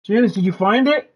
Janice, did you find it?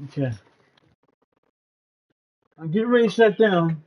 Okay. I'm getting ready to shut down.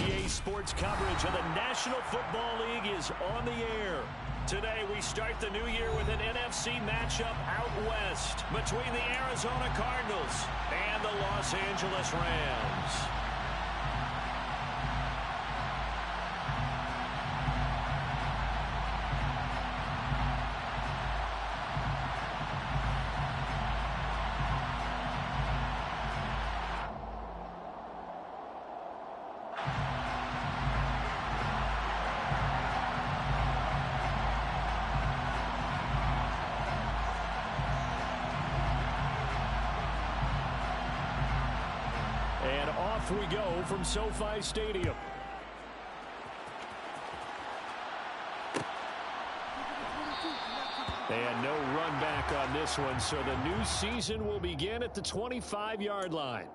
EA Sports coverage of the National Football League is on the air. Today we start the new year with an NFC matchup out west between the Arizona Cardinals and the Los Angeles Rams. And off we go from SoFi Stadium. And no run back on this one, so the new season will begin at the 25-yard line.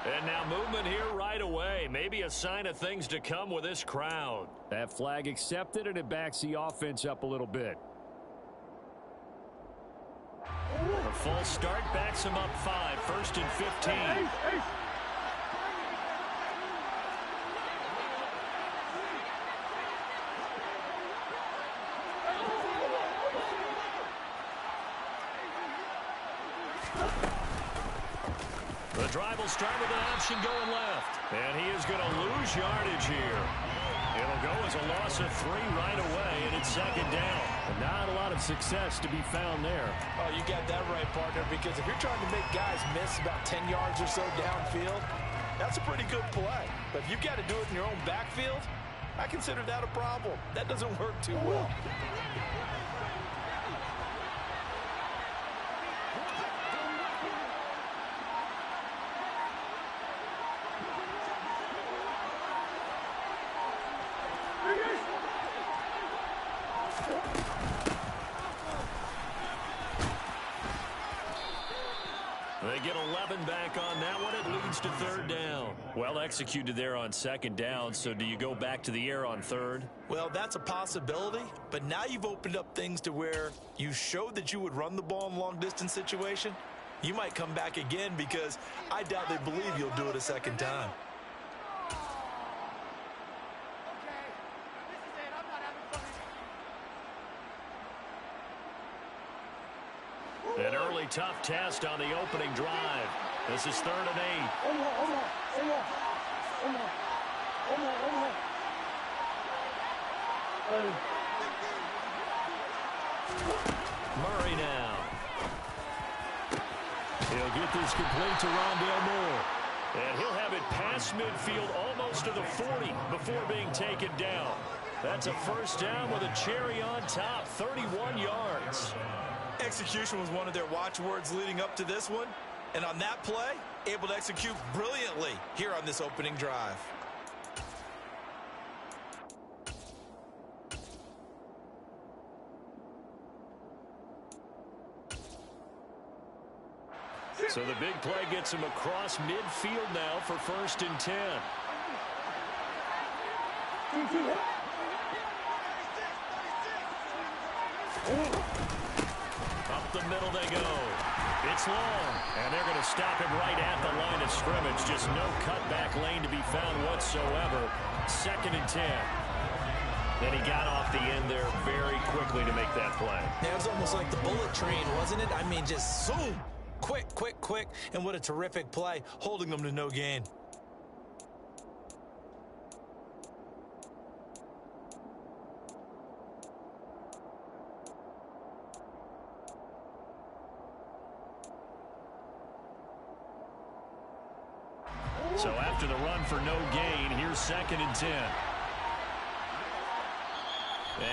And now movement here right away. Maybe a sign of things to come with this crowd. That flag accepted, and it backs the offense up a little bit. A false start backs him up 5, 1st and 15. The drive will start with an option going left. And he is going to lose yardage here. It'll go as a loss of 3 right away, and it's 2nd down. And not a lot of success to be found there. Oh, you got that right, partner, because if you're trying to make guys miss about 10 yards or so downfield, that's a pretty good play. But if you've got to do it in your own backfield, I consider that a problem. That doesn't work too well. They get 11 back on that one. It leads to 3rd down. Well executed there on 2nd down. So do you go back to the air on 3rd? Well, that's a possibility, but now you've opened up things to where you showed that you would run the ball in long-distance situation. You might come back again because I doubt they believe you'll do it a 2nd time. An early tough test on the opening drive. This is 3rd and 8. Murray now. He'll get this complete to Rondale Moore. And he'll have it past midfield almost to the 40 before being taken down. That's a 1st down with a cherry on top, 31 yards. Execution was one of their watchwords leading up to this one. And on that play, able to execute brilliantly here on this opening drive. So the big play gets him across midfield now for 1st and 10. Up the middle they go. It's long, and they're going to stop him right at the line of scrimmage. Just no cutback lane to be found whatsoever. 2nd and 10. Then he got off the end there very quickly to make that play. Yeah, it was almost like the bullet train, wasn't it? I mean, just zoom. Quick, quick, quick. And what a terrific play, holding them to no gain. So after the run for no gain, here's 2nd and 10.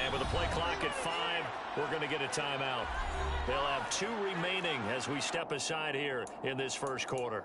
And with the play clock at 5, we're going to get a timeout. They'll have 2 remaining as we step aside here in this 1st quarter.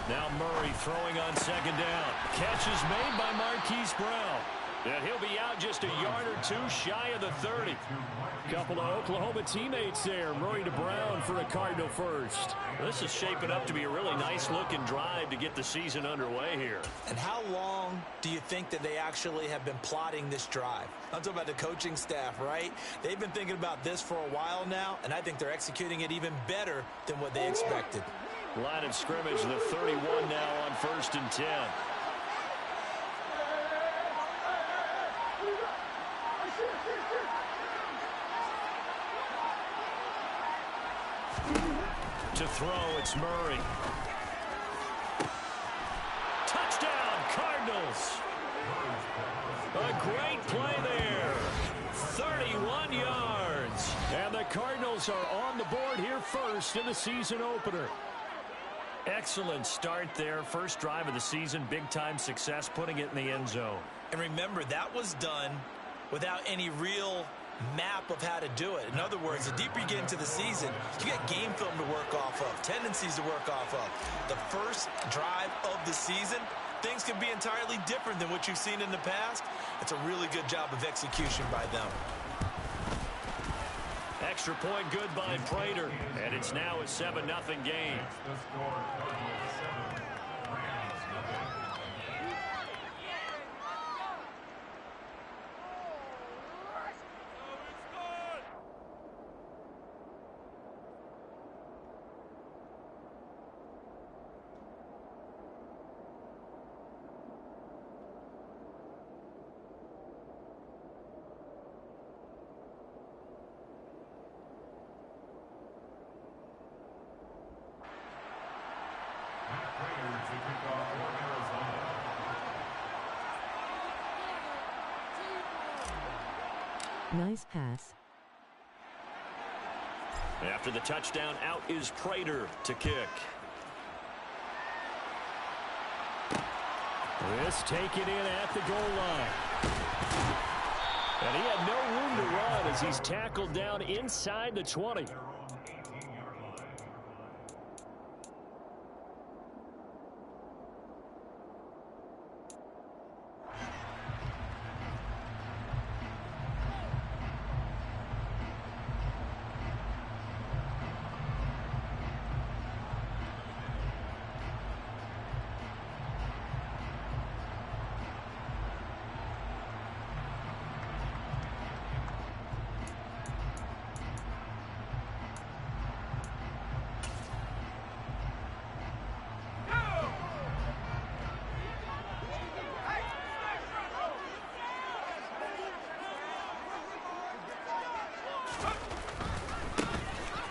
Now Murray throwing on 2nd down. Catch is made by Marquise Brown. And he'll be out just a yard or 2 shy of the 30. Couple of Oklahoma teammates there. Murray to Brown for a Cardinal first. This is shaping up to be a really nice-looking drive to get the season underway here. And how long do you think that they actually have been plotting this drive? I'm talking about the coaching staff, right? They've been thinking about this for a while now, and I think they're executing it even better than what they expected. Line of scrimmage, the 31 now on 1st and 10. To throw, it's Murray. Touchdown, Cardinals. A great play there. 31 yards. And the Cardinals are on the board here first in the season opener. Excellent start there. First drive of the season, big-time success, putting it in the end zone. And remember, that was done without any real map of how to do it. In other words, the deeper you get into the season, you got game film to work off of, tendencies to work off of. The first drive of the season, things can be entirely different than what you've seen in the past. It's a really good job of execution by them. Extra point good by Prater, and it's now a 7-0 game. Nice pass. After the touchdown, out is Prater to kick. This taken in at the goal line. And he had no room to run as he's tackled down inside the 20.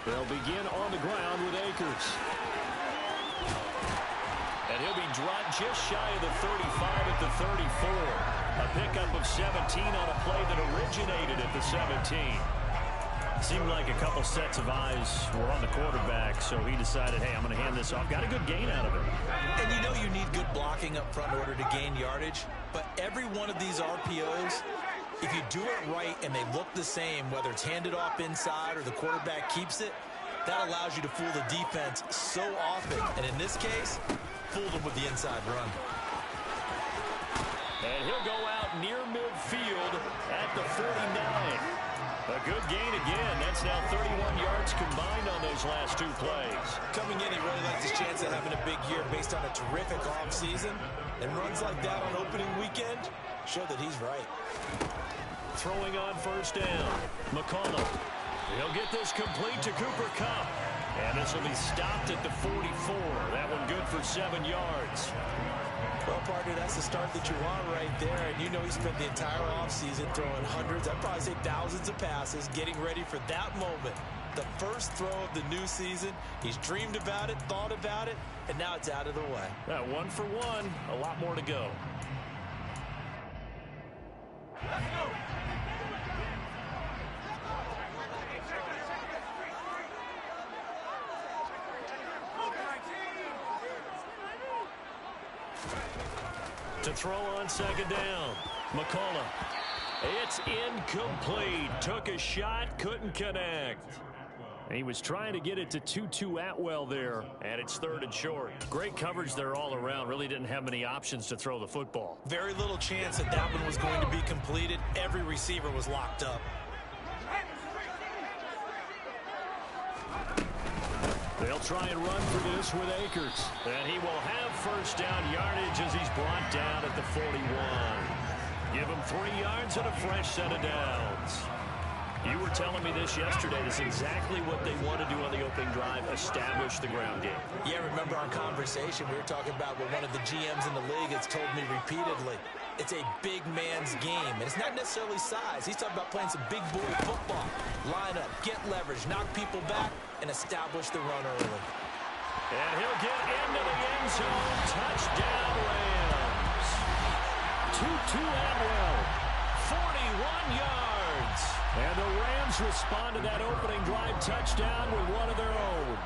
They'll begin on the ground with Akers. And he'll be dropped just shy of the 35 at the 34. A pickup of 17 on a play that originated at the 17. Seemed like a couple sets of eyes were on the quarterback, so he decided, hey, I'm going to hand this off. Got a good gain out of it. And you know you need good blocking up front in order to gain yardage, but every one of these RPOs, if you do it right and they look the same, whether it's handed off inside or the quarterback keeps it, that allows you to fool the defense so often. And in this case, fooled them with the inside run. And he'll go out near midfield at the 49. A good gain again. That's now 31 yards combined on those last two plays. Coming in, he really likes his chance of having a big year based on a terrific offseason. And runs like that on opening weekend show that he's right. Throwing on first down. McCollum. He'll get this complete to Cooper Kupp. And this will be stopped at the 44. That one good for 7 yards. Well, partner, that's the start that you want right there. And you know he spent the entire offseason throwing hundreds, I'd probably say thousands of passes, getting ready for that moment. The first throw of the new season. He's dreamed about it, thought about it, and now it's out of the way. 1 for 1. A lot more to go. Let's go. To throw on second down. McCollum. It's incomplete. Took a shot, couldn't connect. He was trying to get it to Tutu Atwell there, and it's 3rd and short. Great coverage there all around. Really didn't have many options to throw the football. Very little chance that that one was going to be completed. Every receiver was locked up. They'll try and run for this with Akers. And he will have first down yardage as he's brought down at the 41. Give him 3 yards and a fresh set of downs. You were telling me this yesterday. This is exactly what they want to do on the opening drive, establish the ground game. Yeah, remember our conversation? We were talking about what one of the GMs in the league has told me repeatedly. It's a big man's game, and it's not necessarily size. He's talking about playing some big boy football. Line up, get leverage, knock people back, and establish the run early. And he'll get into the end zone. Touchdown, Rams. Tutu Atwell, 41 yards. And the Rams respond to that opening drive touchdown with one of their own.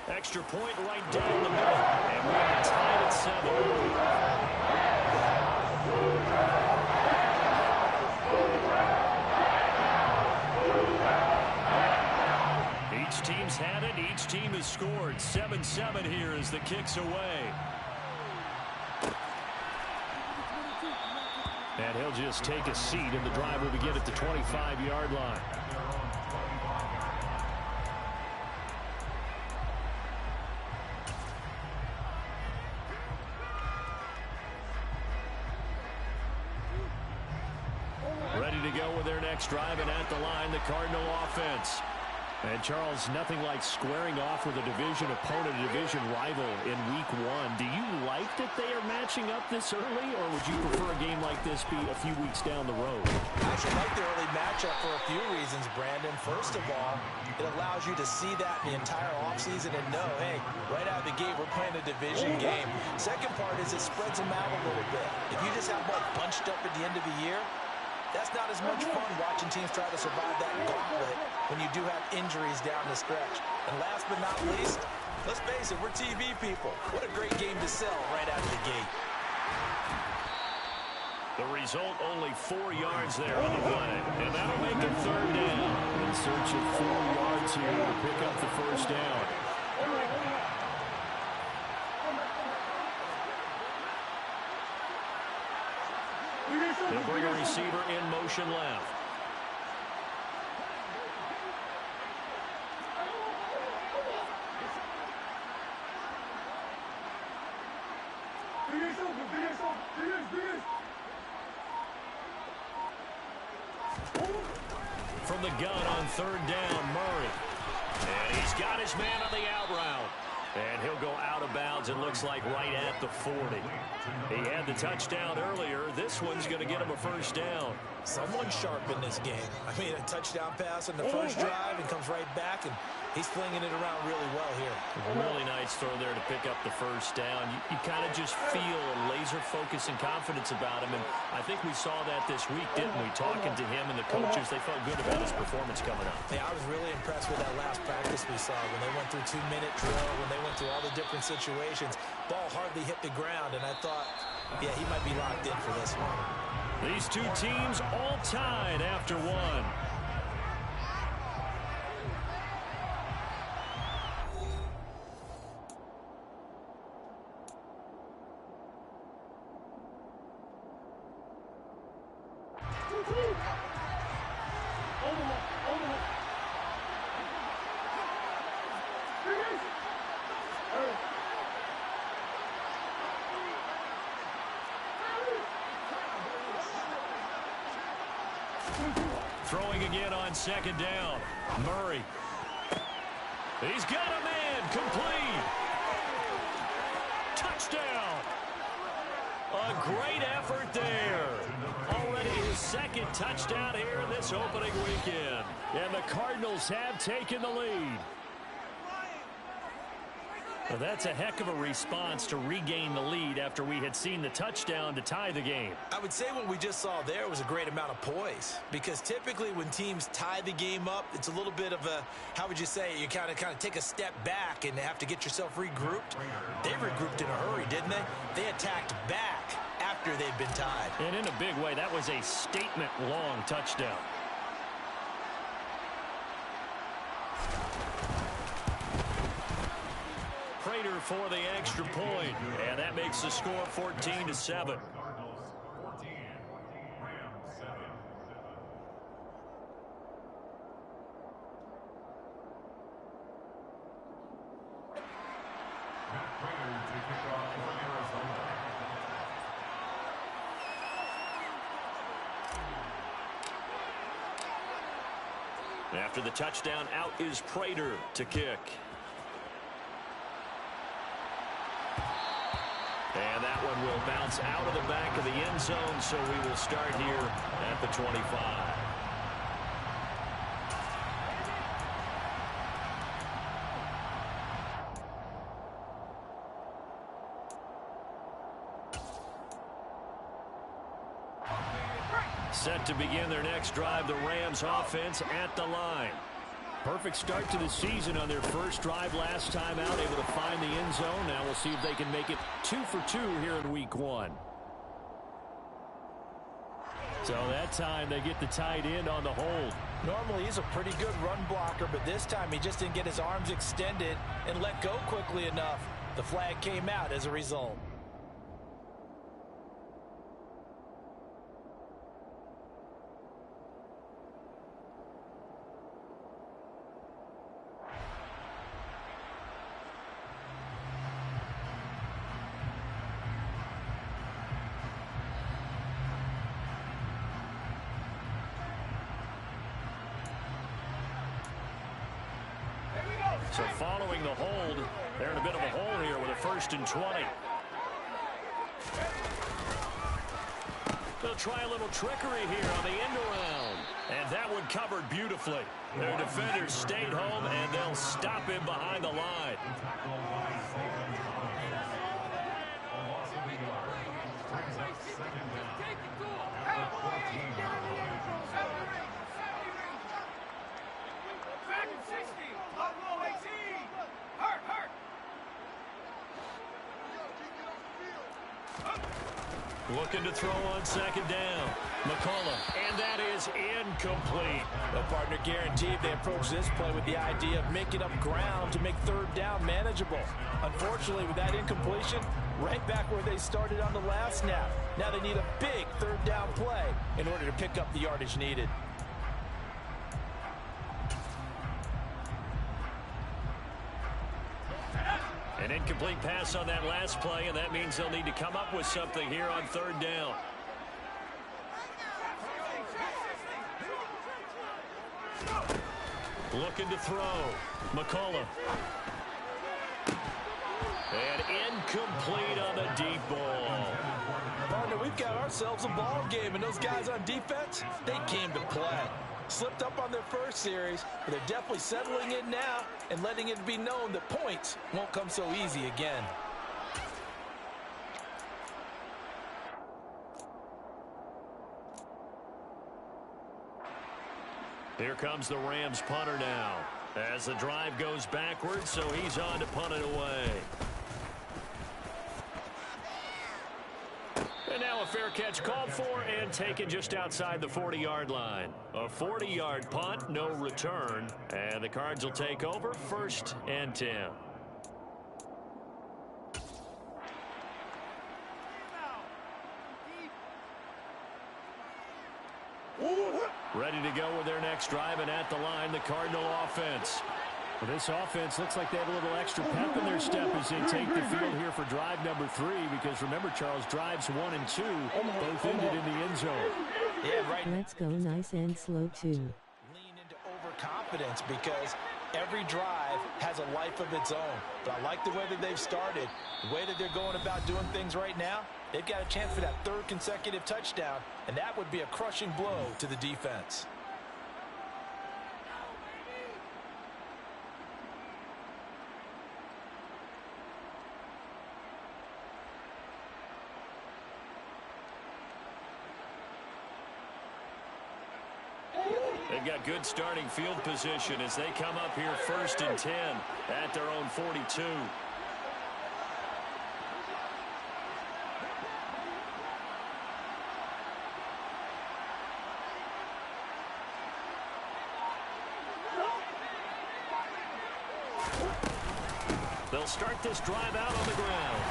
Extra point right down the middle. And we are tied at 7. Each team's had it. Each team has scored. 7-7 here as the kick's away. And he'll just take a seat, and the drive will begin at the 25-yard line. Ready to go with their next drive, and at the line, the Cardinal offense. And, Charles, nothing like squaring off with a division opponent, a division rival in week 1. Do you like that they are matching up this early, or would you prefer a game like this be a few weeks down the road? I actually like the early matchup for a few reasons, Brandon. First of all, it allows you to see that in the entire offseason and know, hey, right out of the gate, we're playing a division game. Second part is it spreads them out a little bit. If you just have both bunched up at the end of the year, that's not as much fun watching teams try to survive that gauntlet when you do have injuries down the stretch. And last but not least, let's face it, we're TV people. What a great game to sell right out of the gate. The result, only 4 yards there on the play. And that'll make it 3rd down. In search of 4 yards here to pick up the first down. They'll bring a receiver in motion left. From the gun on 3rd down, Murray. And he's got his man on the out route. And he'll go out of bounds, it looks like, right at the 40. He had the touchdown earlier. This one's going to get him a first down. Someone's sharp in this game. I mean, a touchdown pass on the first drive and comes right back, and he's flinging it around really well here. Really nice throw there to pick up the first down. You kind of just feel a laser focus and confidence about him, and I think we saw that this week, didn't we? Talking to him and the coaches, they felt good about his performance coming up. Yeah, I was really impressed with that last practice we saw when they went through 2-minute drill, when they went through all the different situations. Ball hardly hit the ground, and I thought, yeah, he might be locked in for this one. These two teams all tied after one. Throwing again on 2nd down. Murray. He's got a man. Complete. Touchdown. A great effort there. Already his 2nd touchdown here in this opening weekend. And the Cardinals have taken the lead. Well, that's a heck of a response to regain the lead after we had seen the touchdown to tie the game. I would say what we just saw there was a great amount of poise, because typically when teams tie the game up, it's a little bit of a, how would you say, you kind of take a step back and have to get yourself regrouped. They regrouped in a hurry, didn't they? They attacked back after they'd been tied. And in a big way, that was a statement-long touchdown. Prater for the extra point, and that makes the score 14-7. After the touchdown, out is Prater to kick. And that one will bounce out of the back of the end zone, so we will start here at the 25. Set to begin their next drive, the Rams offense at the line. Perfect start to the season on their first drive last time out, able to find the end zone. Now we'll see if they can make it 2 for 2 here in week 1. So that time they get the tight end on the hold. Normally he's a pretty good run blocker, but this time he just didn't get his arms extended and let go quickly enough. The flag came out as a result. So following the hold, they're in a bit of a hole here with a 1st and 20. They'll try a little trickery here on the end around. And that one covered beautifully. Their defenders stayed home, and they'll stop him behind the line. Looking to throw on 2nd down. McCullough, and that is incomplete. The partner guaranteed they approach this play with the idea of making up ground to make 3rd down manageable. Unfortunately, with that incompletion, right back where they started on the last snap. Now they need a big 3rd down play in order to pick up the yardage needed. An incomplete pass on that last play, and that means they'll need to come up with something here on 3rd down. Looking to throw. McCullough. And incomplete on the deep ball. Partner, we've got ourselves a ball game, and those guys on defense, they came to play. Slipped up on their first series, but they're definitely settling in now and letting it be known that points won't come so easy again. Here comes the Rams punter now. As the drive goes backwards, so he's on to punt it away. And now a fair catch called for and taken just outside the 40-yard line. A 40-yard punt, no return. And the Cards will take over 1st and 10. Ready to go with their next drive, and at the line, the Cardinal offense. Well, this offense looks like they have a little extra pep in their step as they take the field here for drive number 3, because remember, Charles, drives 1 and 2 both ended in the end zone. Yeah, right. Let's go nice and slow too. Lean into overconfidence because every drive has a life of its own. But I like the way that they've started, the way that they're going about doing things right now. They've got a chance for that 3rd consecutive touchdown, and that would be a crushing blow to the defense. They've got good starting field position as they come up here 1st and 10 at their own 42. They'll start this drive out on the ground.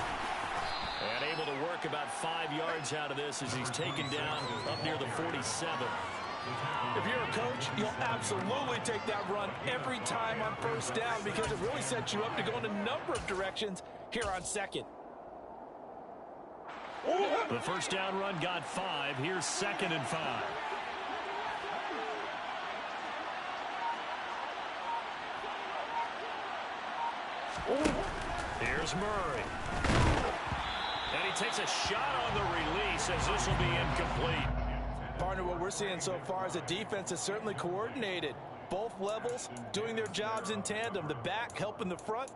And able to work about 5 yards out of this as he's taken down up near the 47. If you're a coach, you'll absolutely take that run every time on 1st down because it really sets you up to go in a number of directions here on 2nd. The 1st down run got 5. Here's 2nd and 5. Here's Murray. And he takes a shot on the release as this will be incomplete. Partner, what we're seeing so far is a defense that's certainly coordinated. Both levels doing their jobs in tandem. The back helping the front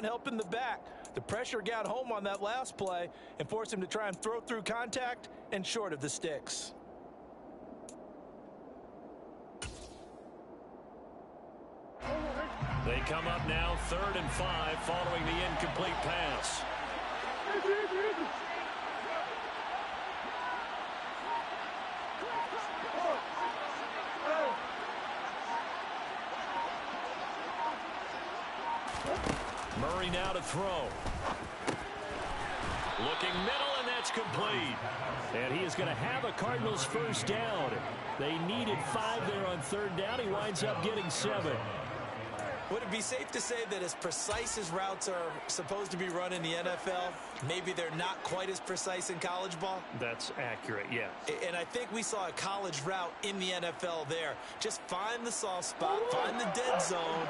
helping the back. The pressure got home on that last play and forced him to try and throw through contact and short of the sticks. They come up now 3rd and 5 following the incomplete pass. Murray now to throw. Looking middle, and that's complete. And he is going to have a Cardinals first down. They needed 5 there on 3rd down. He winds up getting 7. Would it be safe to say that as precise as routes are supposed to be run in the NFL, maybe they're not quite as precise in college ball? That's accurate, yeah. And I think we saw a college route in the NFL there. Just find the soft spot, find the dead zone,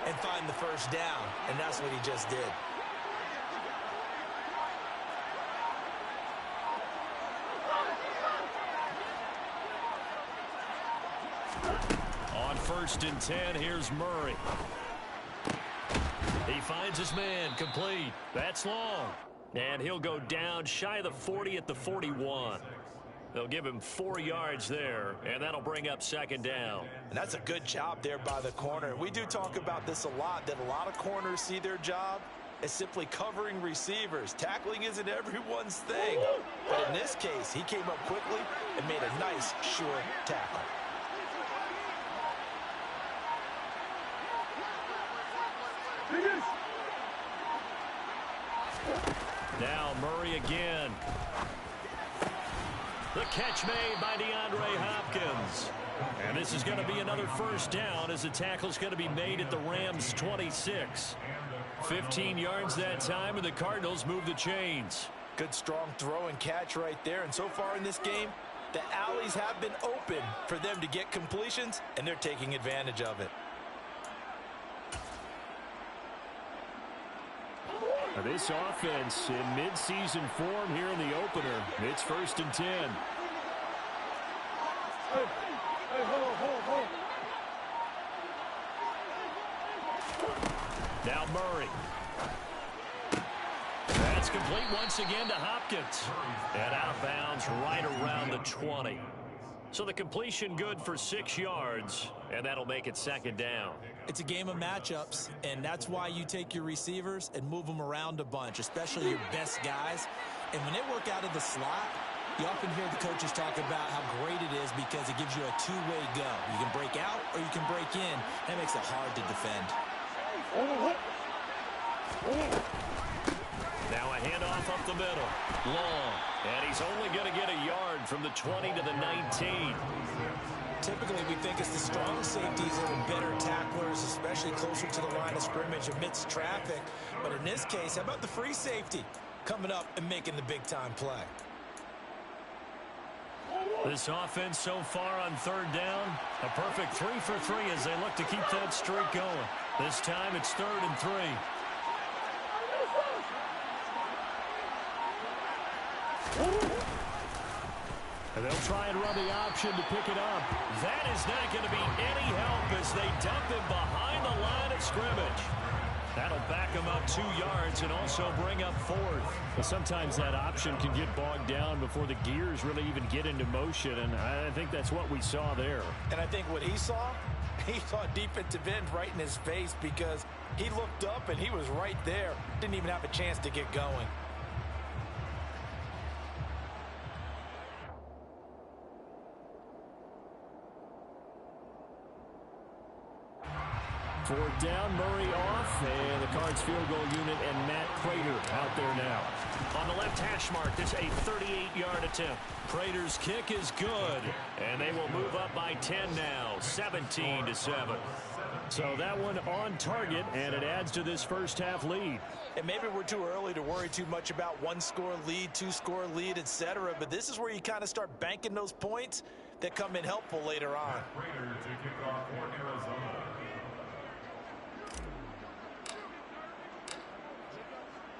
and find the first down. And that's what he just did. On 1st and 10, here's Murray. He finds his man, complete. That's long. And he'll go down shy of the 40 at the 41. They'll give him 4 yards there, and that'll bring up 2nd down. And that's a good job there by the corner. We do talk about this a lot, that a lot of corners see their job as simply covering receivers. Tackling isn't everyone's thing. But in this case, he came up quickly and made a nice, sure tackle. Now Murray again. The catch made by DeAndre Hopkins. And this is going to be another first down as the tackle's going to be made at the Rams' 26. 15 yards that time, and the Cardinals move the chains. Good strong throw and catch right there. And so far in this game, the alleys have been open for them to get completions, and they're taking advantage of it. This offense in mid-season form here in the opener. It's 1st and 10. Now Murray. That's complete once again to Hopkins. And out of bounds right around the 20. So the completion good for 6 yards, and that'll make it 2nd down. It's a game of matchups, and that's why you take your receivers and move them around a bunch, especially your best guys. And when they work out of the slot, you often hear the coaches talk about how great it is because it gives you a two-way go. You can break out or you can break in. That makes it hard to defend. Now a handoff up the middle. Long. And he's only going to get a yard from the 20 to the 19. Typically, we think it's the strong safeties that are better tacklers, especially closer to the line of scrimmage amidst traffic. But in this case, how about the free safety coming up and making the big-time play? This offense so far on 3rd down, a perfect 3 for 3 as they look to keep that streak going. This time it's 3rd and 3. And they'll try and run the option to pick it up. That is not going to be any help as they dump him behind the line of scrimmage. That'll back him up 2 yards and also bring up 4th. Well, sometimes that option can get bogged down before the gears really even get into motion, and I think that's what we saw there. And I think what he saw defensive end right in his face because he looked up and he was right there. Didn't even have a chance to get going. Fourth down, Murray off, and the Cards field goal unit and Matt Prater out there now. On the left hash mark, this a 38-yard attempt. Prater's kick is good, and they will move up by 10 now, 17-7. So that one on target, and it adds to this first half lead. And maybe we're too early to worry too much about 1-score lead, 2-score lead, etc. But this is where you kind of start banking those points that come in helpful later on.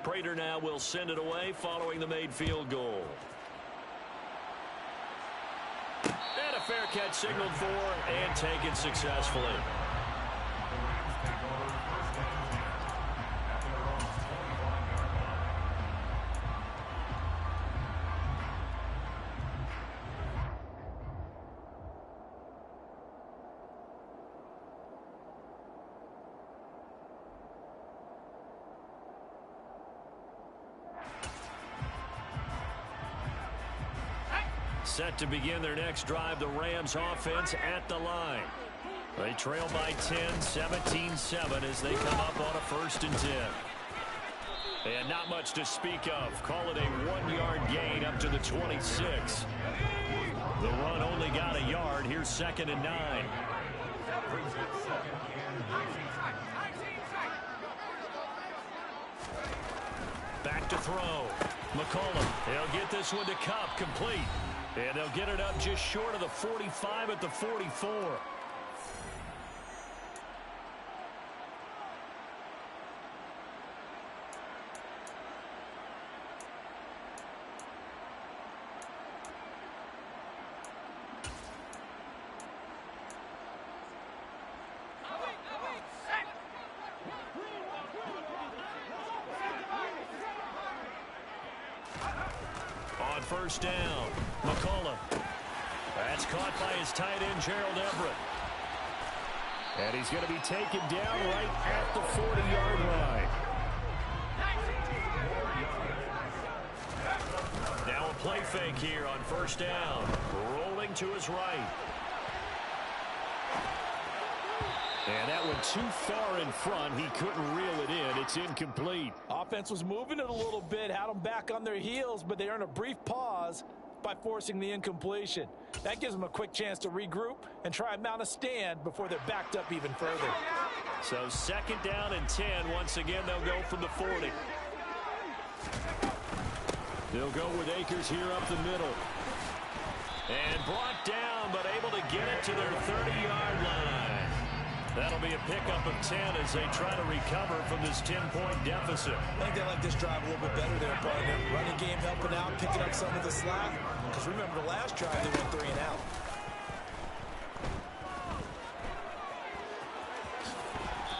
Prater now will send it away following the made field goal. And a fair catch signaled for and taken successfully. Set to begin their next drive, the Rams offense at the line. They trail by 10, 17-7 as they come up on a 1st and 10. And not much to speak of. Call it a 1-yard gain up to the 26. The run only got a yard. Here's 2nd and 9. Back to throw. McCollum, he'll get this one to Kupp, complete. And they'll get it up just short of the 45 at the 44. On 1st down, McCollum. That's caught by his tight end, Gerald Everett. And he's going to be taken down right at the 40-yard line. Now a play fake here on 1st down. Rolling to his right. And that one too far in front. He couldn't reel it in. It's incomplete. Offense was moving it a little bit, had them back on their heels, but they earned a brief pause by forcing the incompletion. That gives them a quick chance to regroup and try and mount a stand before they're backed up even further. So 2nd down and 10. Once again, they'll go from the 40. They'll go with Akers here up the middle. And brought down, but able to get it to their 30-yard line. That'll be a pickup of 10 as they try to recover from this 10-point deficit. I think they like this drive a little bit better there, partner. Running game helping out, picking up some of the slack. Because remember, the last drive, they went 3 and out.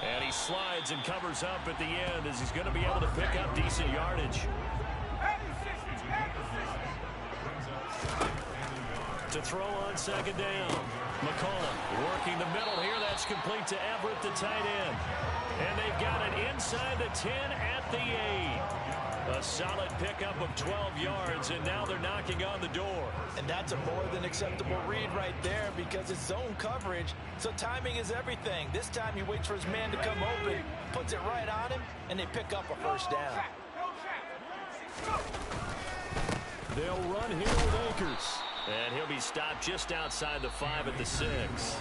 And he slides and covers up at the end as he's going to be able to pick up decent yardage. To throw on 2nd down. McCollum working the middle here. That's complete to Everett, the tight end. And they've got it inside the 10 at the 8. A solid pickup of 12 yards, and now they're knocking on the door. And that's a more than acceptable read right there because it's zone coverage, so timing is everything. This time he waits for his man to come open, puts it right on him, and they pick up a 1st down. They'll run here with Akers. And he'll be stopped just outside the 5 at the 6.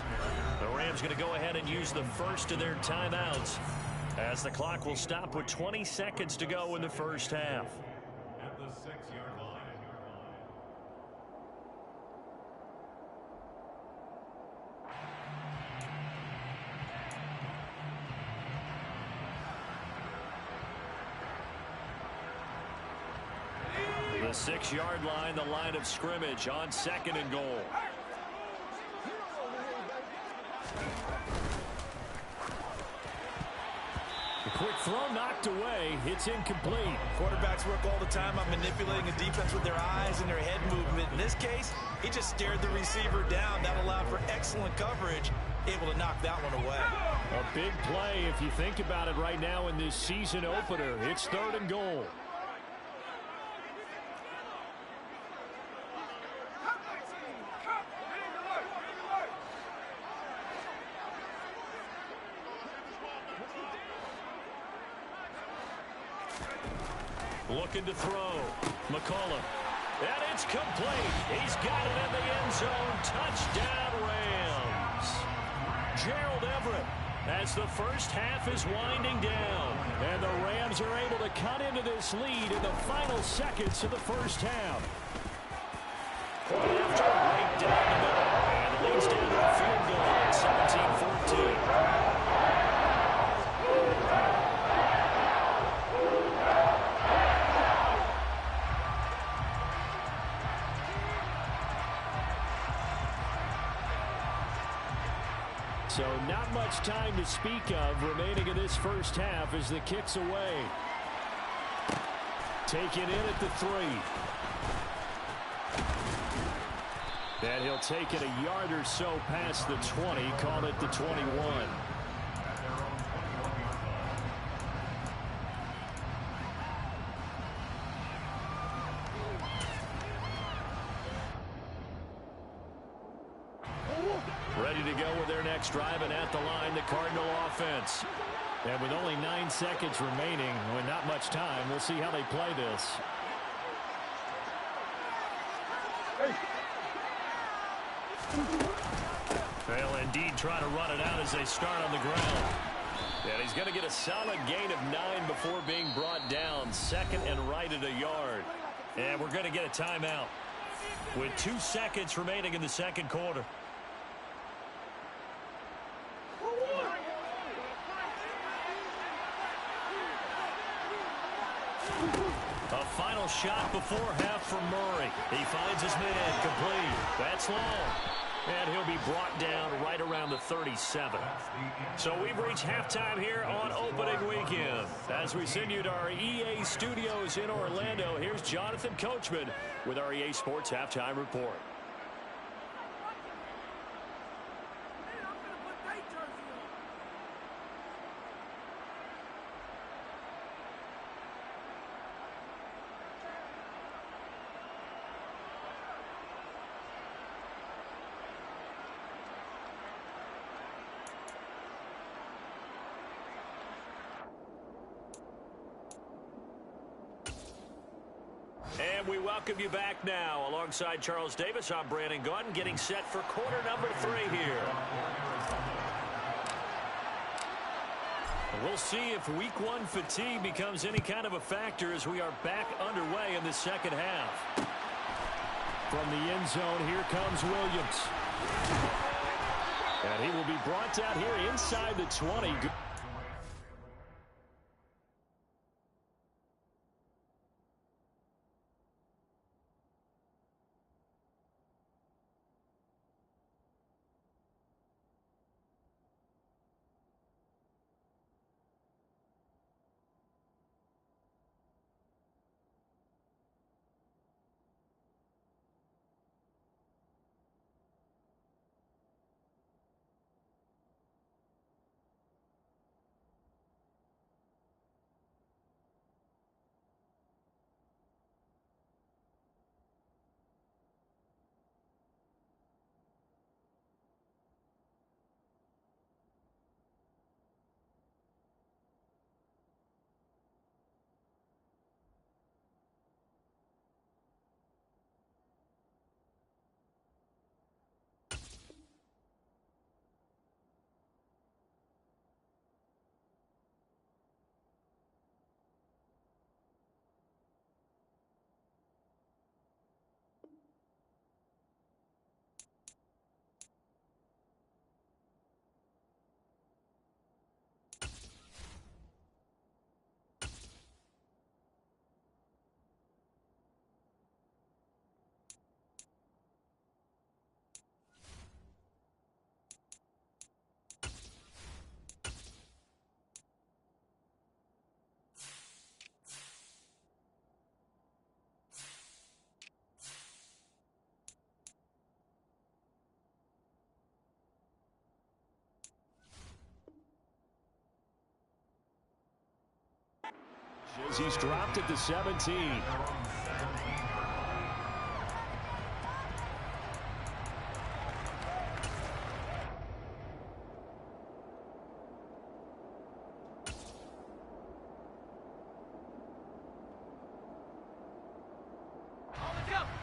The Rams going to go ahead and use the first of their timeouts as the clock will stop with 20 seconds to go in the 1st half. At the 6-yard line. The 6-yard line, the line of scrimmage on 2nd and goal. The quick throw knocked away. It's incomplete. Quarterbacks work all the time on manipulating a defense with their eyes and their head movement. In this case, he just stared the receiver down. That allowed for excellent coverage, able to knock that one away. A big play if you think about it right now in this season opener. It's 3rd and goal. Looking to throw. McCollum. And it's complete. He's got it in the end zone. Touchdown, Rams. Gerald Everett as the 1st half is winding down. And the Rams are able to cut into this lead in the final seconds of the 1st half. Point after right down the middle. And it leads down to a field goal at 17-14. So not much time to speak of remaining in this 1st half as the kick's away. Taken in at the 3. And he'll take it a yard or so past the 20, call it the 21. ready to go with their next drive, and at the line, the Cardinal offense. And with only 9 seconds remaining, with not much time, we'll see how they play this. They'll indeed try to run it out as they start on the ground. And he's going to get a solid gain of 9 before being brought down. Second and right at a yard. And we're going to get a timeout with 2 seconds remaining in the second quarter. A final shot before half from Murray. He finds his man complete. That's long. And he'll be brought down right around the 37. So we've reached halftime here on opening weekend. As we send you to our EA studios in Orlando, here's Jonathan Coachman with our EA Sports Halftime Report. And we welcome you back now. Alongside Charles Davis, I'm Brandon Gaudin, getting set for quarter number 3 here. We'll see if week 1 fatigue becomes any kind of a factor as we are back underway in the second half. From the end zone, here comes Williams. And he will be brought down here inside the 20. He's dropped at the 17.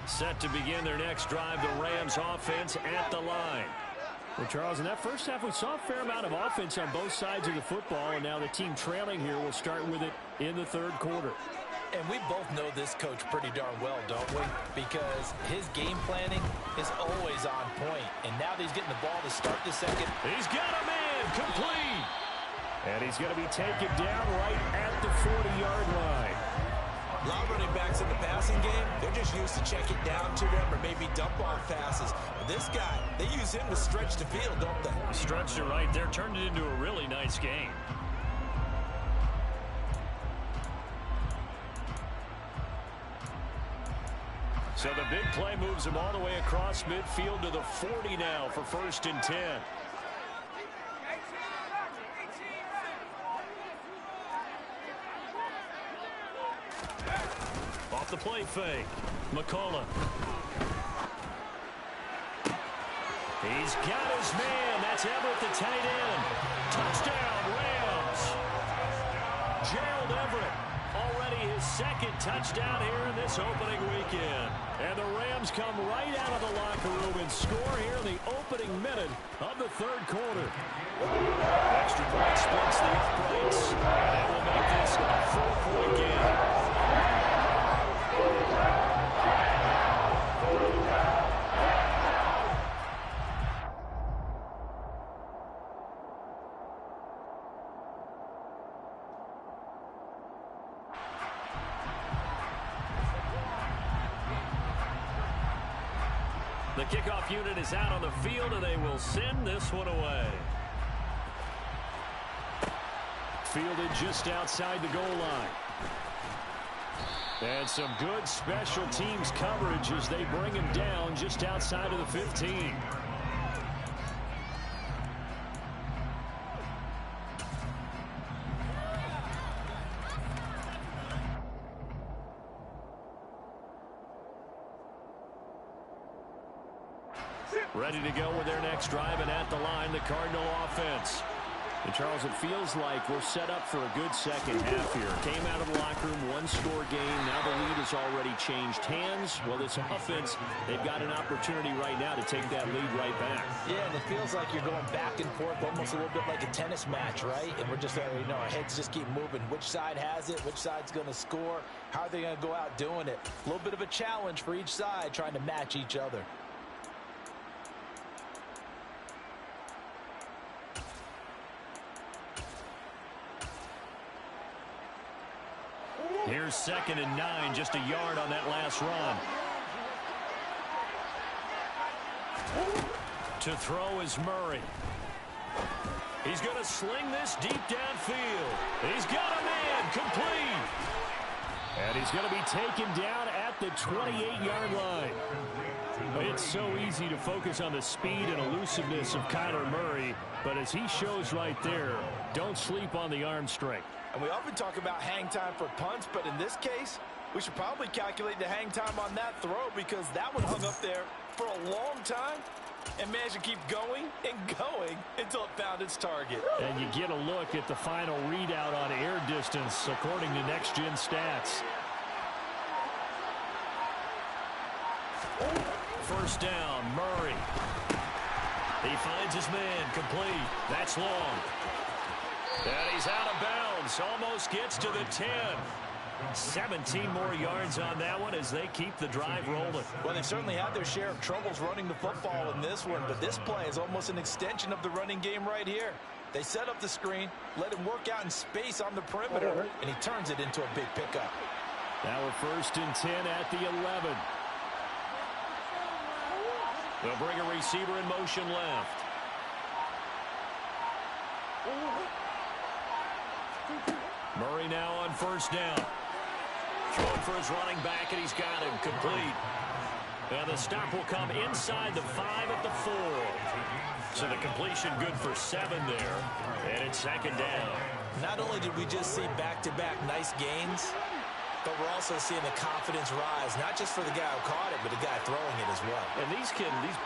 Set to begin their next drive, the Rams offense at the line. Well, Charles, in that first half, we saw a fair amount of offense on both sides of the football, and now the team trailing here will start with it in the third quarter. And we both know this coach pretty darn well, don't we? Because his game planning is always on point. And now that he's getting the ball to start the second. He's got a man complete. And he's going to be taken down right at the 40-yard line. A lot of running backs in the passing game, they're just used to check it down to them or maybe dump off passes. But this guy, they use him to stretch the field, don't they? Stretched it right there, turned it into a really nice game. So the big play moves him all the way across midfield to the 40 now for 1st and 10. Off the play fake. McCullough. He's got his man. That's Everett, the tight end. Touchdown, Rams. Gerald Everett, already his second touchdown here in this opening weekend. And the Rams come right out of the locker room and score here in the opening minute of the third quarter. Extra point splits the uprights, and it will make this a 4-point game. The kickoff unit is out on the field, and they will send this one away. Fielded just outside the goal line. And some good special teams coverage as they bring him down just outside of the 15. Ready to go with their next drive, and at the line, the Cardinal offense. And Charles, it feels like we're set up for a good second half here. Came out of the locker room, one-score game. Now the lead has already changed hands. Well, this offense, they've got an opportunity right now to take that lead right back. Yeah, and it feels like you're going back and forth, almost a little bit like a tennis match, right? And we're just, our heads just keep moving. Which side has it? Which side's going to score? How are they going to go out doing it? A little bit of a challenge for each side, trying to match each other. Here's 2nd and 9, just a yard on that last run. To throw is Murray. He's going to sling this deep downfield. He's got a man, complete. And he's going to be taken down at the 28-yard line. It's so easy to focus on the speed and elusiveness of Kyler Murray, but as he shows right there, don't sleep on the arm strength. And we often talk about hang time for punts, but in this case, we should probably calculate the hang time on that throw because that one hung up there for a long time and managed to keep going and going until it found its target. And you get a look at the final readout on air distance according to Next Gen Stats. First down, Murray. He finds his man, complete. That's long. And he's out of bounds, almost gets to the 10. 17 more yards on that one as they keep the drive rolling. Well, they've certainly had their share of troubles running the football in this one, but this play is almost an extension of the running game right here. They set up the screen, let him work out in space on the perimeter, and he turns it into a big pickup. Now we're 1st and 10 at the 11. They'll bring a receiver in motion left. Murray now on 1st down. Throwing for his running back, and he's got him complete. And the stop will come inside the 5 at the 4. So the completion good for 7 there. And it's 2nd down. Not only did we just see back-to-back nice gains, but we're also seeing the confidence rise, not just for the guy who caught it, but the guy throwing it as well. And these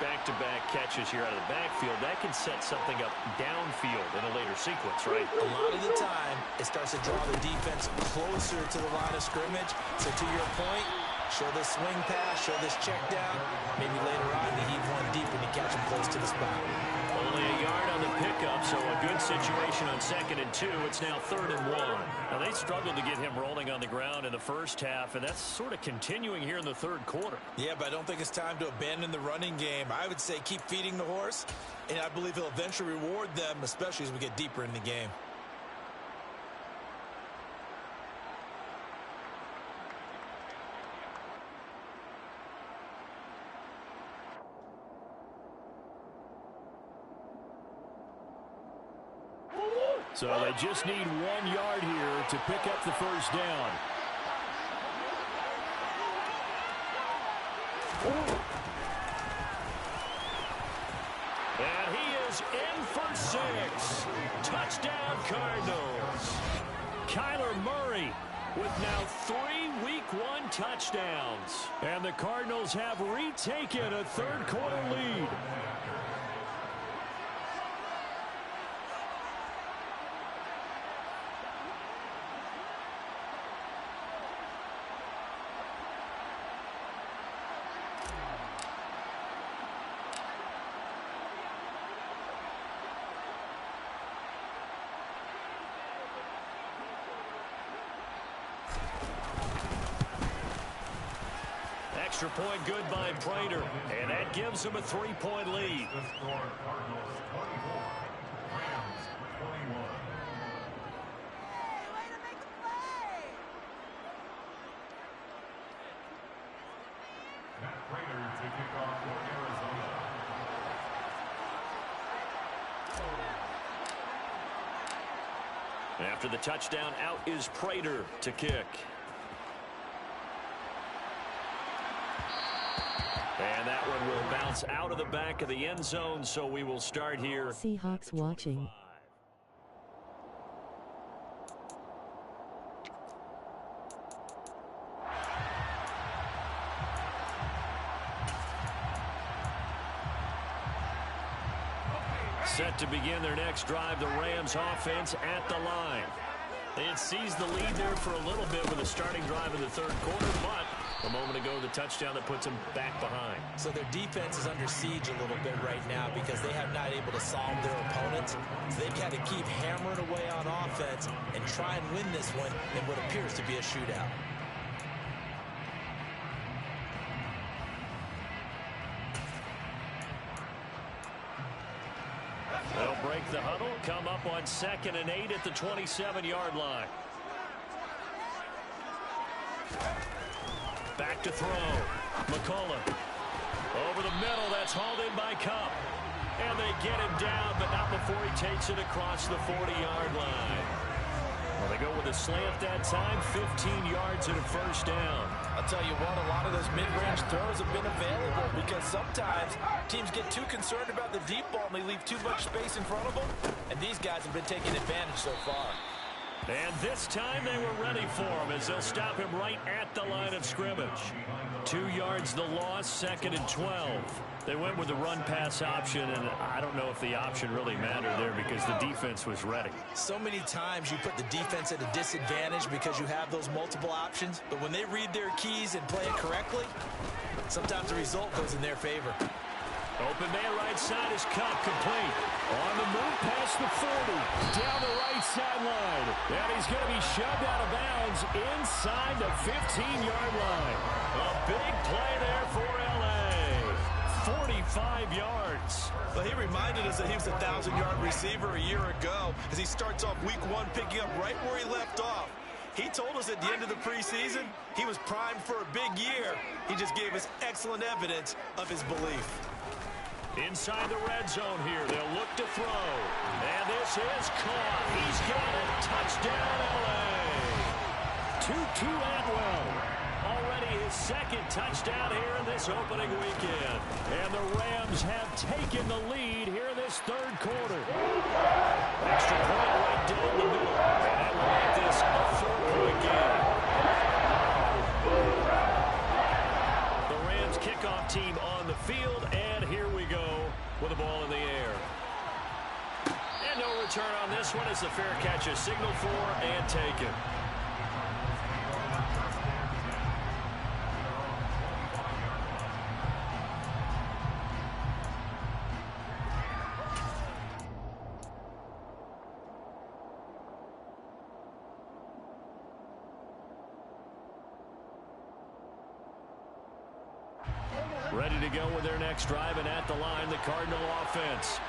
back-to-back catches here out of the backfield, that can set something up downfield in a later sequence, right? A lot of the time, it starts to draw the defense closer to the line of scrimmage. So to your point, show this swing pass, show this check down. Maybe later on, you heave one deep and you catch him close to the spot. Only a yard on the pickup, so a good situation on 2nd and 2. It's now 3rd and 1. Now, they struggled to get him rolling on the ground in the first half, and that's sort of continuing here in the third quarter. Yeah, but I don't think it's time to abandon the running game. I would say keep feeding the horse, and I believe he'll eventually reward them, especially as we get deeper in the game. So they just need 1 yard here to pick up the 1st down. And he is in for 6. Touchdown, Cardinals. Kyler Murray with now 3 week 1 touchdowns. And the Cardinals have retaken a third quarter lead. Extra point good by Prater, and that gives them a 3-point lead. The score, Cardinals 24, Rams 21. Matt Prater to kick off for Arizona. After the touchdown, out is Prater to kick. And that one will bounce out of the back of the end zone, so we will start here. Seahawks watching. Set to begin their next drive, the Rams offense at the line. They had seized the lead there for a little bit with a starting drive in the third quarter, but a moment ago, the touchdown that puts them back behind. So their defense is under siege a little bit right now because they have not able to solve their opponents. So they've got to keep hammering away on offense and try and win this one in what appears to be a shootout. They'll break the huddle, come up on 2nd and 8 at the 27-yard line. Back to throw. McCullough. Over the middle, that's hauled in by Cup. And they get him down, but not before he takes it across the 40-yard line. Well, they go with a slant that time, 15 yards and a first down. I'll tell you what, a lot of those mid-range throws have been available because sometimes teams get too concerned about the deep ball and they leave too much space in front of them. And these guys have been taking advantage so far. And this time they were ready for him as they'll stop him right at the line of scrimmage. 2 yards the loss, 2nd and 12. They went with the run-pass option, and I don't know if the option really mattered there because the defense was ready. So many times you put the defense at a disadvantage because you have those multiple options, but when they read their keys and play it correctly, sometimes the result goes in their favor. Open man right side is Cup, complete. On the move past the 40, down the right sideline. And he's going to be shoved out of bounds inside the 15-yard line. A big play there for L.A. 45 yards. Well, he reminded us that he was a 1,000-yard receiver a year ago as he starts off week 1 picking up right where he left off. He told us at the end of the preseason he was primed for a big year. He just gave us excellent evidence of his belief. Inside the red zone here, they'll look to throw. And this is caught. He's got it. Touchdown, L.A. Tutu Atwell. Already his 2nd touchdown here in this opening weekend. And the Rams have taken the lead here in this third quarter. Extra point right down the middle. And that will make this a 4-point game. The Rams kickoff team on the field, and here we go with the ball in the air. And no return on this one as the fair catch is signaled for and taken. Ready to go with their next drive, and at the line, the Cardinal offense.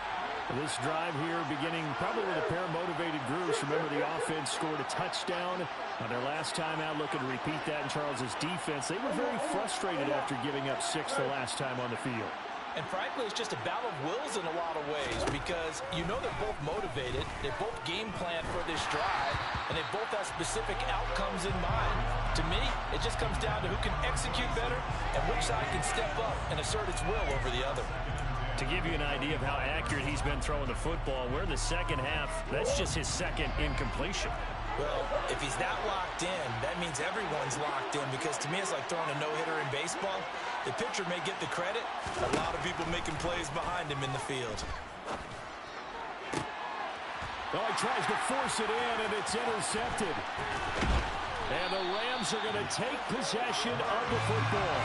This drive here beginning probably with a pair of motivated groups. Remember, the offense scored a touchdown on their last time out. Looking to repeat that in Charles's defense. They were very frustrated after giving up 6 the last time on the field. And frankly, it's just a battle of wills in a lot of ways because you know they're both motivated, they both game plan for this drive, and they both have specific outcomes in mind. To me, it just comes down to who can execute better and which side can step up and assert its will over the other. To give you an idea of how accurate he's been throwing the football, we're in the second half. That's just his 2nd incompletion. Well, if he's not locked in, that means everyone's locked in because to me it's like throwing a no-hitter in baseball. The pitcher may get the credit, a lot of people making plays behind him in the field. Oh, he tries to force it in, and it's intercepted. And the Rams are going to take possession of the football.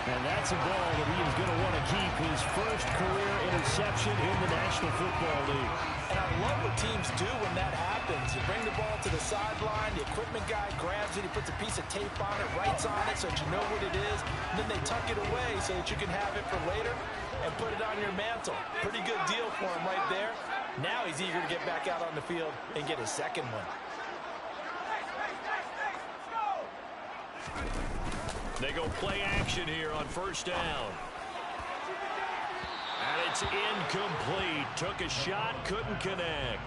And that's a ball that he is going to want to keep, his first career interception in the National Football League. And I love what teams do when that happens. You bring the ball to the sideline, the equipment guy grabs it, he puts a piece of tape on it, writes on it so that you know what it is, and then they tuck it away so that you can have it for later and put it on your mantle. Pretty good deal for him right there. Now he's eager to get back out on the field and get his second one. They go play action here on first down. And it's incomplete. Took a shot, couldn't connect.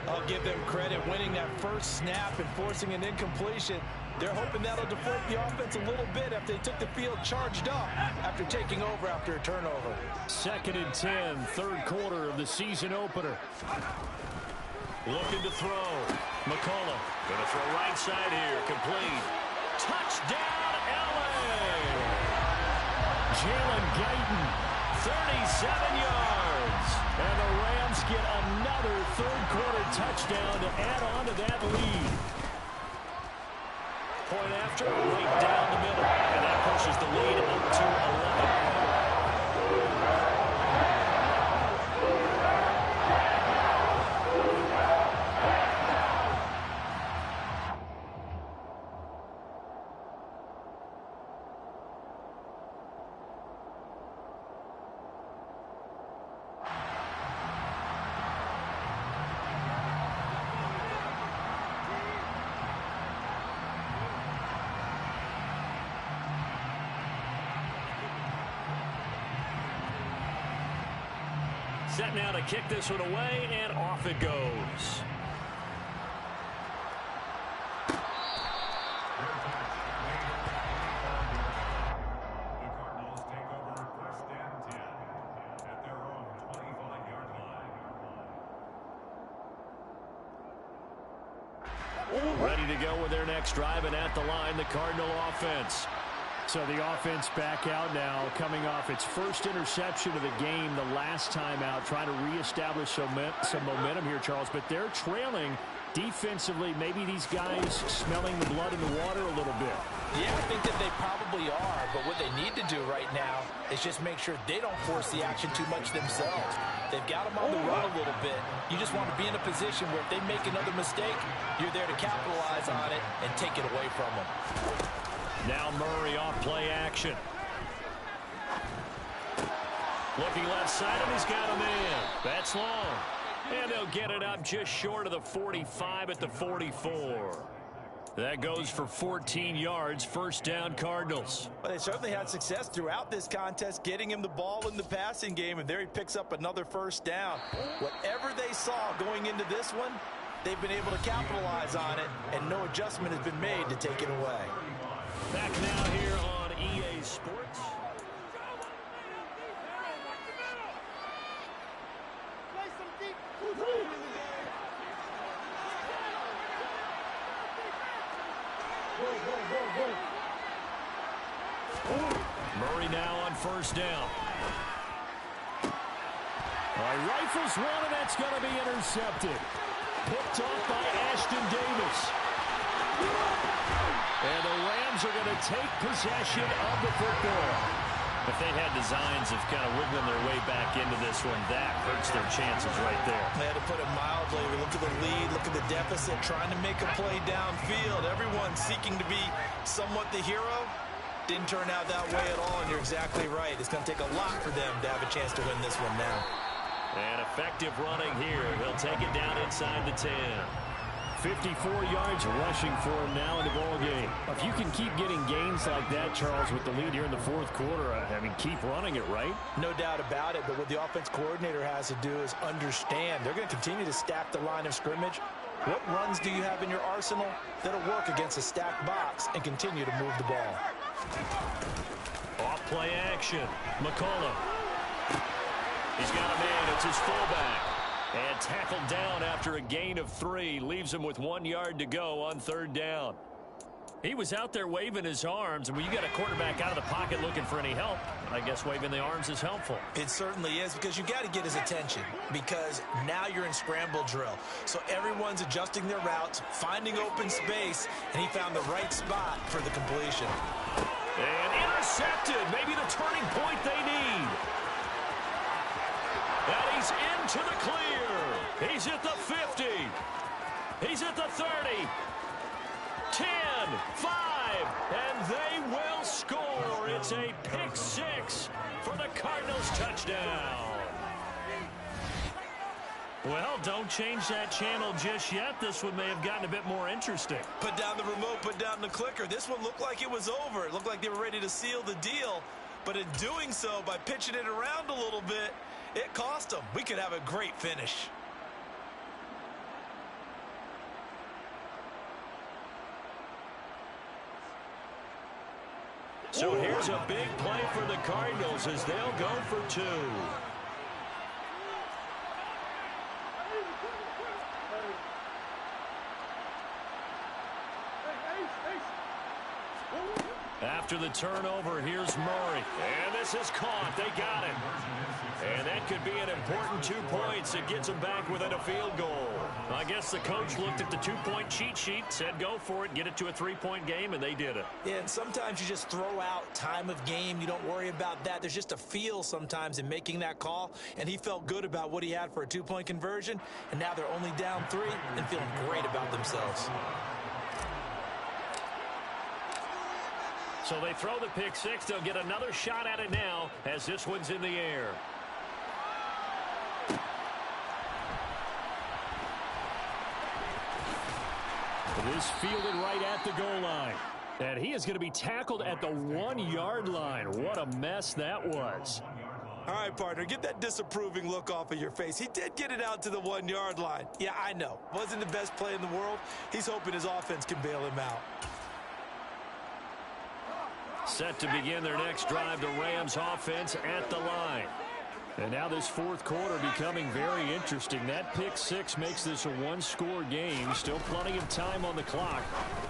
I'll give them credit winning that first snap and forcing an incompletion. They're hoping that'll deflate the offense a little bit after they took the field charged up after taking over after a turnover. 2nd and 10, third quarter of the season opener. Looking to throw. McCullough going to throw right side here, complete. Touchdown, LA! Jalen Guyton, 37 yards. And the Rams get another third-quarter touchdown to add on to that lead. Point after, right down the middle. And that pushes the lead up to 11. Set now to kick this one away, and off it goes. The Cardinals take over 1st and 10 at their own 25-yard line. Ready to go with their next drive, and at the line, the Cardinal offense. So the offense back out now, coming off its first interception of the game the last time out, trying to reestablish some momentum here, Charles. But they're trailing defensively. Maybe these guys smelling the blood in the water a little bit. Yeah, I think that they probably are, but what they need to do right now is just make sure they don't force the action too much themselves. They've got them on the run a little bit. You just want to be in a position where if they make another mistake, you're there to capitalize on it and take it away from them. Now Murray off play action. Looking left side, and he's got a man. That's long. And they'll get it up just short of the 45 at the 44. That goes for 14 yards, first down Cardinals. Well, they certainly had success throughout this contest, getting him the ball in the passing game, and there he picks up another first down. Whatever they saw going into this one, they've been able to capitalize on it, and no adjustment has been made to take it away. Back now here on EA Sports. Murray now on first down. Rifles one, and that's going to be intercepted. Picked off by Ashton Davis. And the Rams are going to take possession of the football. If they had designs of kind of wiggling their way back into this one, that hurts their chances right there. They had to put it mildly. We look at the lead, look at the deficit, trying to make a play downfield. Everyone seeking to be somewhat the hero. Didn't turn out that way at all, and you're exactly right. It's going to take a lot for them to have a chance to win this one now. And effective running here. He'll take it down inside the 10. 54 yards rushing for him now in the ball game. If you can keep getting gains like that, Charles, with the lead here in the fourth quarter, I mean, keep running it, right? No doubt about it, but what the offense coordinator has to do is understand. They're going to continue to stack the line of scrimmage. What runs do you have in your arsenal that'll work against a stacked box and continue to move the ball? Off play action. McCullough. He's got a man. It's his fullback. And tackled down after a gain of 3. Leaves him with 1 yard to go on third down. He was out there waving his arms, and when you got a quarterback out of the pocket looking for any help, I guess waving the arms is helpful. It certainly is, because you got to get his attention, because now you're in scramble drill. So everyone's adjusting their routes, finding open space, and he found the right spot for the completion. And intercepted, maybe the turning point they need. And he's into the clear. He's at the 50. He's at the 30. 10, 5, and they will score. It's a pick six for the Cardinals touchdown. Well, don't change that channel just yet. This one may have gotten a bit more interesting. Put down the remote, put down the clicker. This one looked like it was over. It looked like they were ready to seal the deal. But in doing so, by pitching it around a little bit, it cost them. We could have a great finish. So here's a big play for the Cardinals as they'll go for two. After the turnover, here's Murray. And this is caught. They got him. And that could be an important 2 points. It gets them back within a field goal. I guess the coach looked at the 2-point cheat sheet, said go for it, get it to a 3-point game, and they did it. Yeah, and sometimes you just throw out time of game. You don't worry about that. There's just a feel sometimes in making that call, and he felt good about what he had for a 2-point conversion, and now they're only down 3 and feeling great about themselves. So they throw the pick six. They'll get another shot at it now as this one's in the air. It is fielded right at the goal line. And he is going to be tackled at the 1-yard line. What a mess that was. All right, partner, get that disapproving look off of your face. He did get it out to the 1-yard line. Yeah, I know. Wasn't the best play in the world. He's hoping his offense can bail him out. Set to begin their next drive, the Rams offense at the line. And now this fourth quarter becoming very interesting. That pick six makes this a one-score game. Still plenty of time on the clock.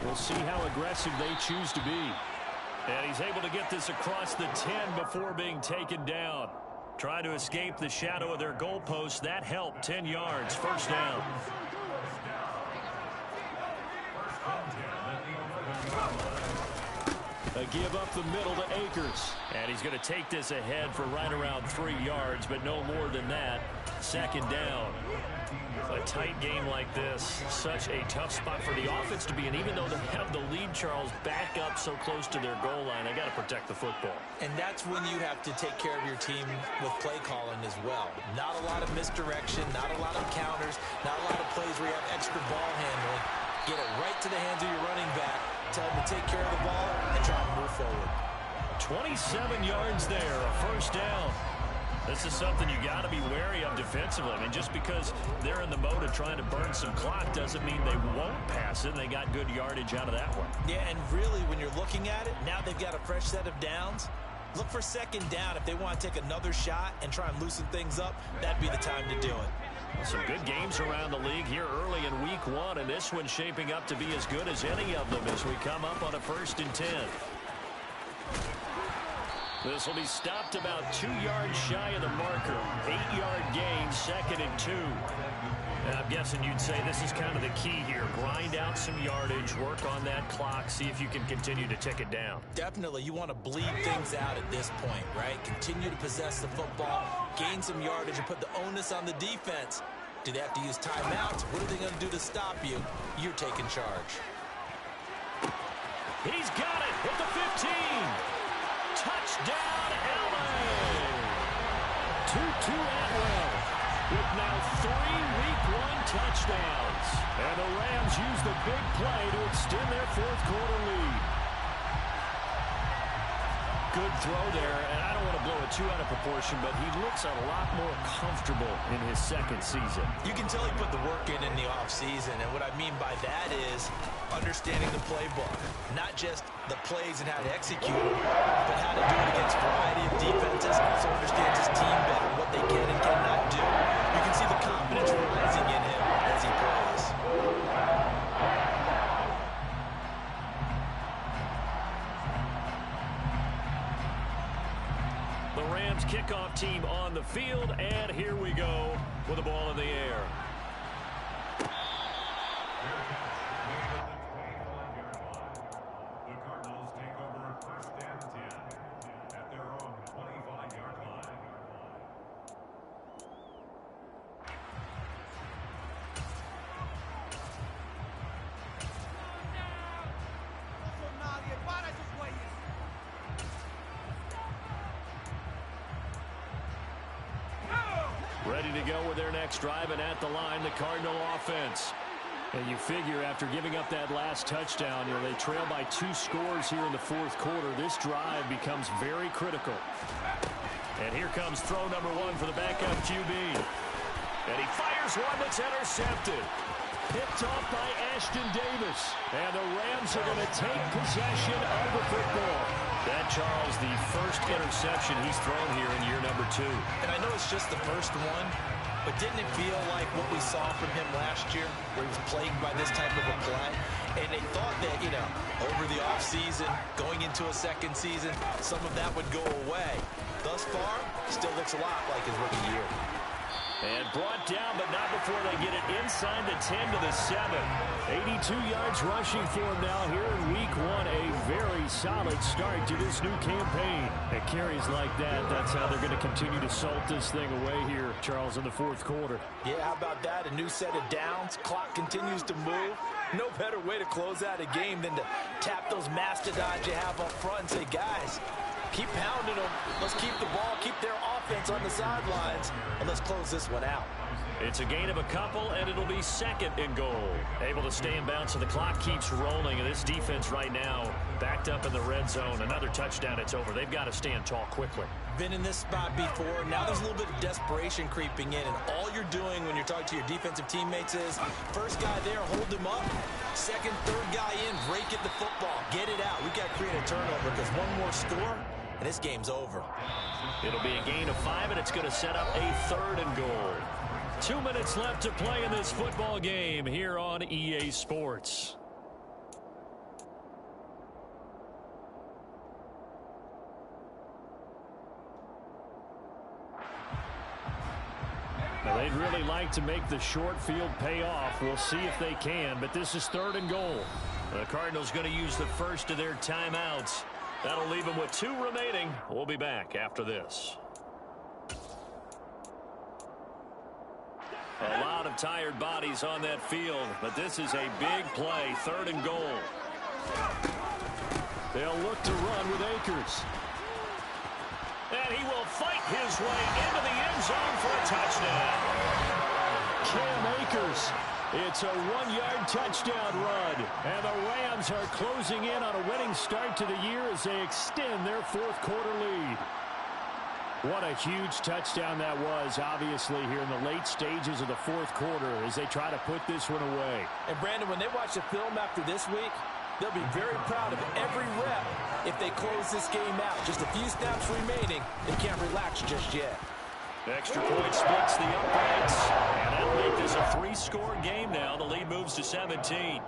We'll see how aggressive they choose to be. And he's able to get this across the 10 before being taken down. Trying to escape the shadow of their goalpost. That helped. 10 yards. First down. A give up the middle to Akers. And he's going to take this ahead for right around 3 yards, but no more than that. Second down. A tight game like this, such a tough spot for the offense to be in. Even though they have the lead, Charles, back up so close to their goal line, they got to protect the football. And that's when you have to take care of your team with play calling as well. Not a lot of misdirection, not a lot of counters, not a lot of plays where you have extra ball handling. Get it right to the hands of your running back. Tell him to take care of the ball and try to move forward. 27 yards there, a first down. This is something you got to be wary of defensively. I mean, just because they're in the mode of trying to burn some clock doesn't mean they won't pass it. And they got good yardage out of that one. Yeah, and really, when you're looking at it, now they've got a fresh set of downs. Look for second down. If they want to take another shot and try and loosen things up, that'd be the time to do it. Some good games around the league here early in week one, and this one's shaping up to be as good as any of them as we come up on a 1st and 10. This will be stopped about 2 yards shy of the marker. 8-yard gain, 2nd and 2. And I'm guessing you'd say this is kind of the key here. Grind out some yardage, work on that clock, see if you can continue to tick it down. Definitely, you want to bleed things out at this point, right? Continue to possess the football, gain some yardage, and put the onus on the defense. Do they have to use timeouts? What are they going to do to stop you? You're taking charge. He's got it at the 15. Touchdown, LA! Tutu Atwell with now 3 week 1 touchdowns. And the Rams use the big play to extend their fourth quarter lead. Good throw there, and I don't want to blow it too out of proportion, but he looks a lot more comfortable in his 2nd season. You can tell he put the work in the offseason, and what I mean by that is understanding the playbook. Not just the plays and how to execute them, but how to do it against a variety of defenses. Also understands his team better, what they can and cannot do. You can see the confidence rising in him as he plays. The Rams kickoff team on the field, and here we go with the ball in the air. The Cardinals take over first and 10 at their own 25-yard line. Ready to go with their next drive, and at the line, the Cardinal offense. And you figure after giving up that last touchdown, they trail by 2 scores here in the fourth quarter. This drive becomes very critical. And here comes throw number 1 for the backup QB. And he fires one that's intercepted. Picked off by Ashton Davis. And the Rams are going to take possession of the football. That, Charles, the first interception he's thrown here in year number 2. And I know it's just the first one, but didn't it feel like what we saw from him last year, where he was plagued by this type of a play? And they thought that, over the offseason, going into a second season, some of that would go away. Thus far, still looks a lot like his rookie year. And brought down, but not before they get it inside the 10 to the 7. 82 yards rushing for him now here in week 1. A very solid start to this new campaign. At carries like that, that's how they're going to continue to salt this thing away here, Charles, in the fourth quarter. Yeah, how about that? A new set of downs. Clock continues to move. No better way to close out a game than to tap those mastodons you have up front and say, guys, keep pounding them. Let's keep the ball, keep their offense on the sidelines, and let's close this one out. It's a gain of a couple, and it'll be second and goal. Able to stay in bounds, so the clock keeps rolling, and this defense right now backed up in the red zone. Another touchdown, it's over. They've got to stand tall quickly. Been in this spot before. Now there's a little bit of desperation creeping in, and all you're doing when you're talking to your defensive teammates is first guy there, hold him up. Second, third guy in, break at the football. Get it out. We've got to create a turnover because one more score, and this game's over. It'll be a gain of 5, and it's going to set up a third and goal. 2 minutes left to play in this football game here on EA Sports. Now, they'd really like to make the short field pay off. We'll see if they can, but this is third and goal. The Cardinals going to use the first of their timeouts. That'll leave them with 2 remaining. We'll be back after this. A lot of tired bodies on that field, but this is a big play, third and goal. They'll look to run with Akers. And he will fight his way into the end zone for a touchdown. Cam Akers. It's a 1-yard touchdown run. And the Rams are closing in on a winning start to the year as they extend their fourth quarter lead. What a huge touchdown that was, obviously, here in the late stages of the fourth quarter as they try to put this one away. And, Brandon, when they watch the film after this week, they'll be very proud of every rep if they close this game out. Just a few snaps remaining. They can't relax just yet. Extra point splits the uprights. And that'll make this a 3-score game now. The lead moves to 17.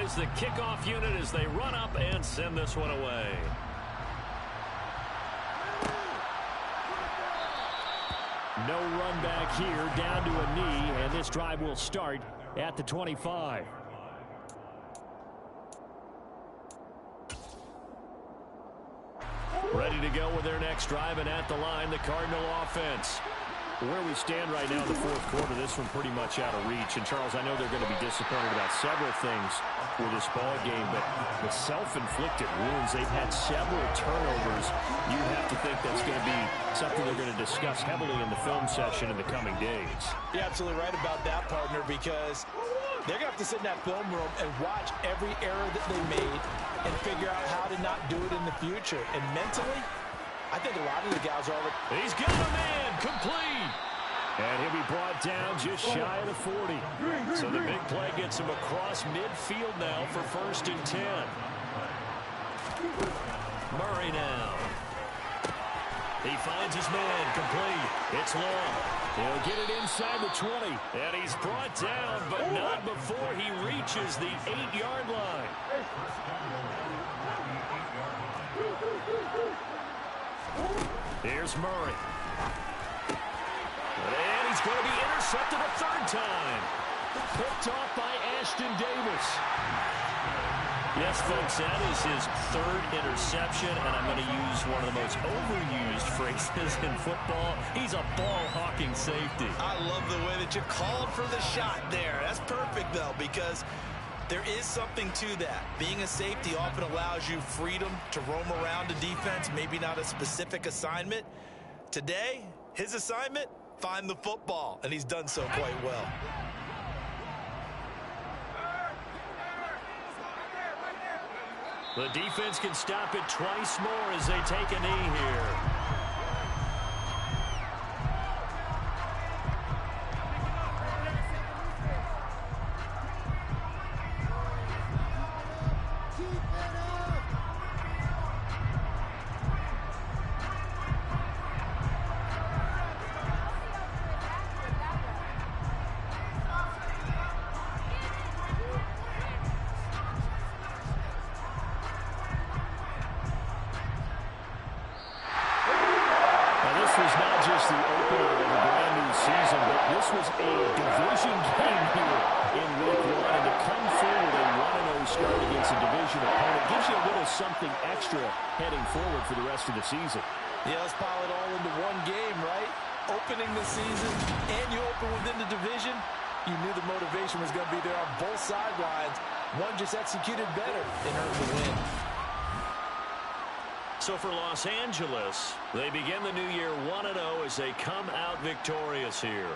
Is the kickoff unit as they run up and send this one away. No run back here, down to a knee, and this drive will start at the 25. Ready to go with their next drive, and at the line, the Cardinal offense. Where we stand right now in the fourth quarter, this one pretty much out of reach. And, Charles, I know they're going to be disappointed about several things with this ball game, but the self-inflicted wounds, they've had several turnovers. You have to think that's going to be something they're going to discuss heavily in the film session in the coming days. You're absolutely right about that, partner, because they're going to have to sit in that film room and watch every error that they made and figure out how to not do it in the future. And mentally, I think a lot of the guys are already... He's got a man, complete. And he'll be brought down just shy of the 40. So the big play gets him across midfield now for 1st and 10. Murray now. He finds his man complete. It's long. He'll get it inside the 20. And he's brought down, but not before he reaches the 8-yard line. Here's Murray. And he's going to be intercepted a 3rd time. Picked off by Ashton Davis. Yes, folks, that is his 3rd interception, and I'm going to use one of the most overused phrases in football. He's a ball-hawking safety. I love the way that you called for the shot there. That's perfect, though, because there is something to that. Being a safety often allows you freedom to roam around a defense, maybe not a specific assignment. Today, his assignment, find the football, and he's done so quite well. The defense can stop it twice more as they take a knee here. The opener of a brand new season, but this was a division game here in week 1, and to come through with a 1-0 start against a division opponent gives you a little something extra heading forward for the rest of the season. Yeah, let's pile it all into one game, right? Opening the season, and you open within the division. You knew the motivation was going to be there on both sidelines. One just executed better and earned the win. So for Los Angeles, they begin the new year 1-0 as they come out victorious here.